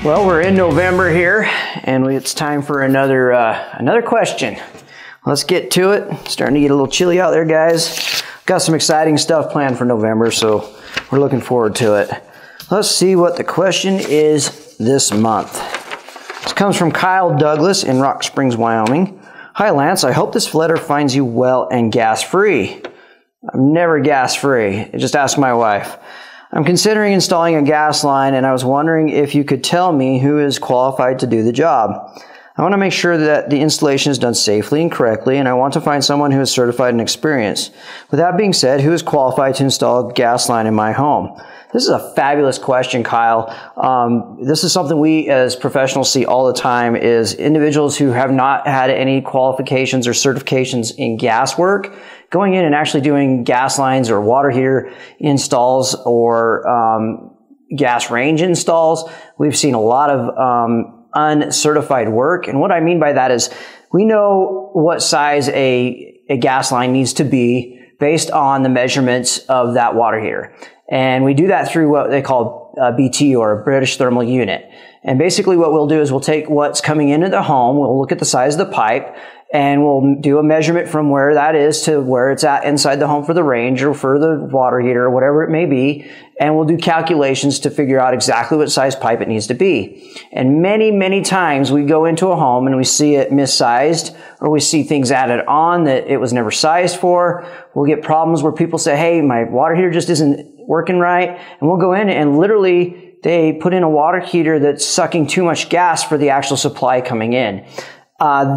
Well, we're in November here, and it's time for another question. Let's get to it. It's starting to get a little chilly out there, guys. Got some exciting stuff planned for November, so we're looking forward to it. Let's see what the question is this month. This comes from Kyle Douglas in Rock Springs, Wyoming. Hi, Lance. I hope this letter finds you well and gas-free. I'm never gas-free. Just ask my wife. I'm considering installing a gas line, and I was wondering if you could tell me who is qualified to do the job. I want to make sure that the installation is done safely and correctly, and I want to find someone who is certified and experienced. With that being said, who is qualified to install a gas line in my home? This is a fabulous question, Kyle. This is something we as professionals see all the time, is individuals who have not had any qualifications or certifications in gas work going in and actually doing gas lines or water heater installs or gas range installs. We've seen a lot of uncertified work. And what I mean by that is we know what size a gas line needs to be based on the measurements of that water heater. And we do that through what they call BT, or a British Thermal Unit. And basically what we'll do is we'll take what's coming into the home, we'll look at the size of the pipe, and we'll do a measurement from where that is to where it's at inside the home for the range or for the water heater or whatever it may be. And we'll do calculations to figure out exactly what size pipe it needs to be. And many, many times we go into a home and we see it missized, or we see things added on that it was never sized for. We'll get problems where people say, hey, my water heater just isn't working right. And we'll go in and literally they put in a water heater that's sucking too much gas for the actual supply coming in.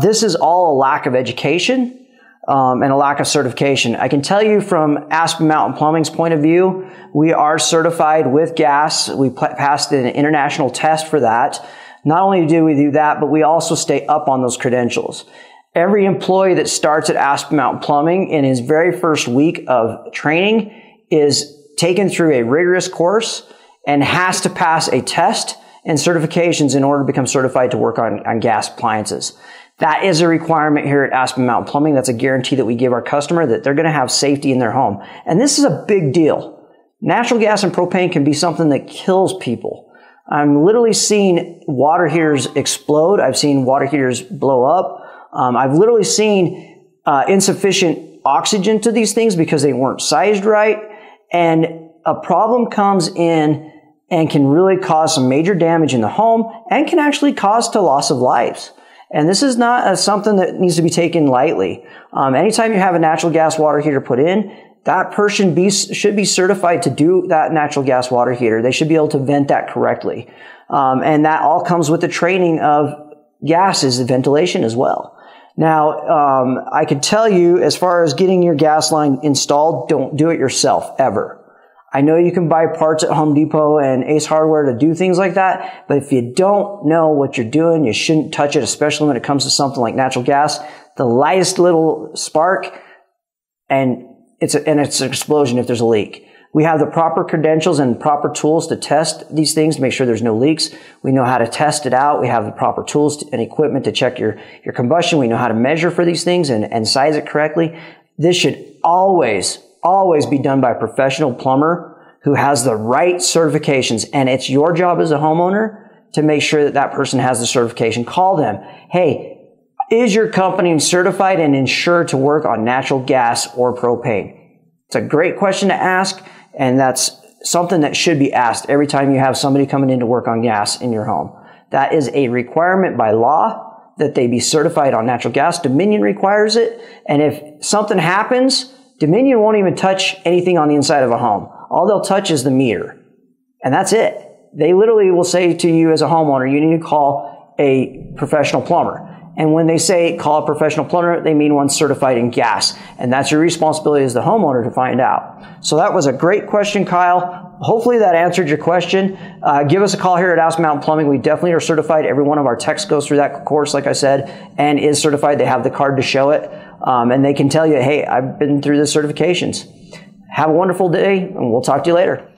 This is all a lack of education and a lack of certification. I can tell you from Aspen Mountain Plumbing's point of view, we are certified with gas. We passed an international test for that. Not only do we do that, but we also stay up on those credentials. Every employee that starts at Aspen Mountain Plumbing in his very first week of training is taken through a rigorous course and has to pass a test and certifications in order to become certified to work on gas appliances. That is a requirement here at Aspen Mountain Plumbing. That's a guarantee that we give our customer that they're going to have safety in their home. And this is a big deal. Natural gas and propane can be something that kills people. I'm literally seeing water heaters explode. I've seen water heaters blow up. I've literally seen insufficient oxygen to these things because they weren't sized right. And a problem comes in and can really cause some major damage in the home and can actually cause to loss of lives. And this is not something that needs to be taken lightly. Anytime you have a natural gas water heater put in, that person should be certified to do that natural gas water heater. They should be able to vent that correctly. And that all comes with the training of gases and ventilation as well. Now, I could tell you, as far as getting your gas line installed, don't do it yourself, ever. I know you can buy parts at Home Depot and Ace Hardware to do things like that, but if you don't know what you're doing, you shouldn't touch it, especially when it comes to something like natural gas. The lightest little spark, and it's an explosion if there's a leak. We have the proper credentials and proper tools to test these things to make sure there's no leaks. We know how to test it out. We have the proper tools and equipment to check your combustion. We know how to measure for these things and size it correctly. This should always be done by a professional plumber who has the right certifications. And it's your job as a homeowner to make sure that that person has the certification. Call them. Hey, is your company certified and insured to work on natural gas or propane? It's a great question to ask, and that's something that should be asked every time you have somebody coming in to work on gas in your home. That is a requirement by law that they be certified on natural gas. Dominion requires it. And if something happens, Dominion won't even touch anything on the inside of a home. All they'll touch is the meter. And that's it. They literally will say to you as a homeowner, you need to call a professional plumber. And when they say call a professional plumber, they mean one certified in gas. And that's your responsibility as the homeowner to find out. So that was a great question, Kyle. Hopefully that answered your question. Give us a call here at Aspen Mountain Plumbing. We definitely are certified. Every one of our techs goes through that course, like I said, and is certified. They have the card to show it. And they can tell you, hey, I've been through the certifications. Have a wonderful day, and we'll talk to you later.